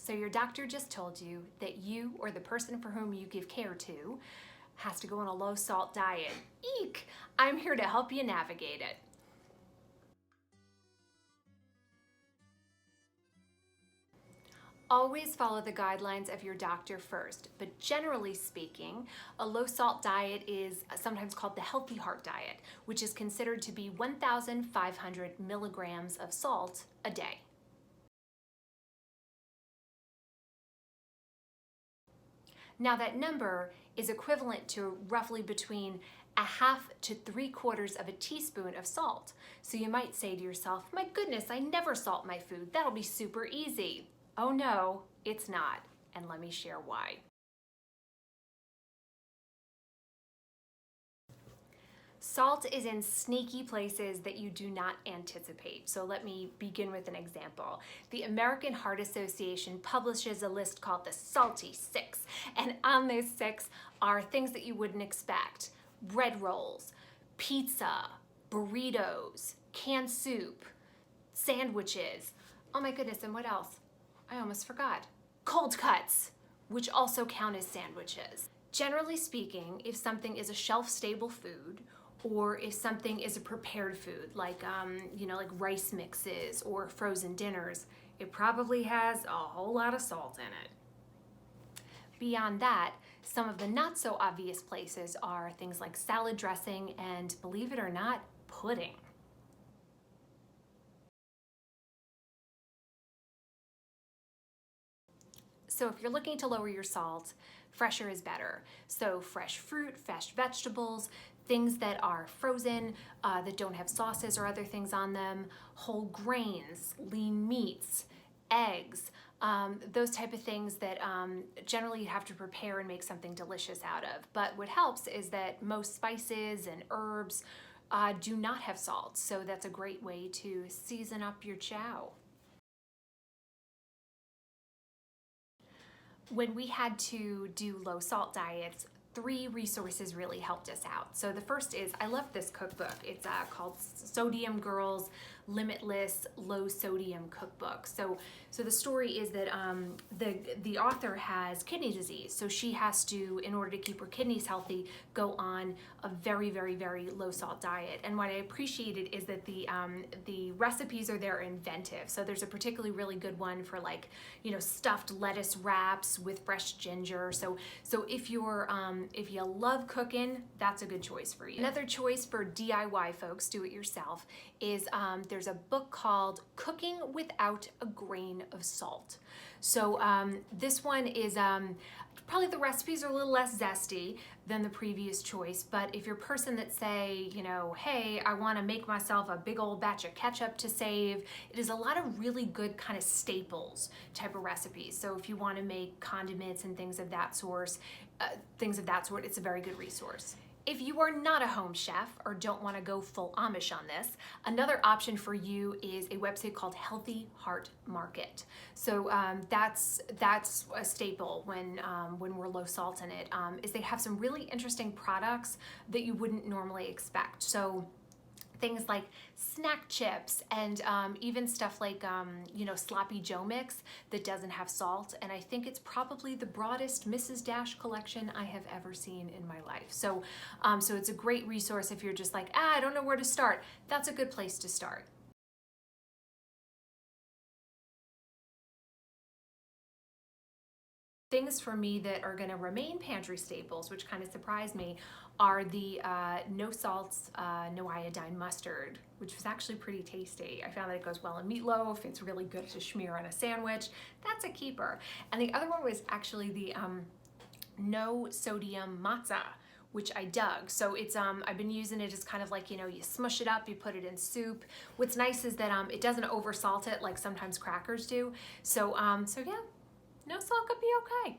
So your doctor just told you that you or the person for whom you give care to has to go on a low salt diet. Eek! I'm here to help you navigate it. Always follow the guidelines of your doctor first, but generally speaking, a low salt diet is sometimes called the healthy heart diet, which is considered to be 1,500 milligrams of salt a day. Now that number is equivalent to roughly between a half to 3/4 of a teaspoon of salt. So you might say to yourself, my goodness, I never salt my food. That'll be super easy. Oh no, it's not. And let me share why. Salt is in sneaky places that you do not anticipate. So let me begin with an example. The American Heart Association publishes a list called the Salty Six. And on this six are things that you wouldn't expect. Bread rolls, pizza, burritos, canned soup, sandwiches. Oh my goodness, and what else? I almost forgot. Cold cuts, which also count as sandwiches. Generally speaking, if something is a shelf-stable food, or if something is a prepared food, like like rice mixes or frozen dinners, it probably has a whole lot of salt in it. Beyond that, some of the not so obvious places are things like salad dressing and, believe it or not, pudding. So if you're looking to lower your salt, fresher is better. So fresh fruit, fresh vegetables, things that are frozen, that don't have sauces or other things on them, whole grains, lean meats, eggs, those type of things that generally you have to prepare and make something delicious out of. But what helps is that most spices and herbs do not have salt, so that's a great way to season up your chow. When we had to do low salt diets, three resources really helped us out. So the first is, I love this cookbook. It's called Sodium Girls Limitless Low Sodium Cookbook. So the story is that the author has kidney disease. So she has to, in order to keep her kidneys healthy, go on a very, very, very low salt diet. And what I appreciated is that the recipes are there inventive. So there's a particularly really good one for stuffed lettuce wraps with fresh ginger. So if you love cooking, that's a good choice for you. Another choice for DIY folks, do it yourself, is there's a book called Cooking Without a Grain of Salt. So this one is probably the recipes are a little less zesty than the previous choice, but if you're a person that say, hey, I want to make myself a big old batch of ketchup to save, it is a lot of really good kind of staples type of recipes. So if you want to make condiments and things of that sort, it's a very good resource. If you are not a home chef or don't want to go full Amish on this, another option for you is a website called Healthy Heart Market. So that's a staple when we're low salt in it, is they have some really interesting products that you wouldn't normally expect. So things like snack chips and even stuff like sloppy Joe mix that doesn't have salt, and I think it's probably the broadest Mrs. Dash collection I have ever seen in my life. So it's a great resource if you're just like, I don't know where to start. That's a good place to start. Things for me that are going to remain pantry staples, which kind of surprised me, are the no salts, no iodine mustard, which was actually pretty tasty. I found that it goes well in meatloaf. It's really good to smear on a sandwich. That's a keeper. And the other one was actually the no sodium matzah, which I dug. So it's I've been using it as kind of like, you smush it up, you put it in soup. What's nice is that it doesn't over salt it like sometimes crackers do. So yeah. No salt could be okay.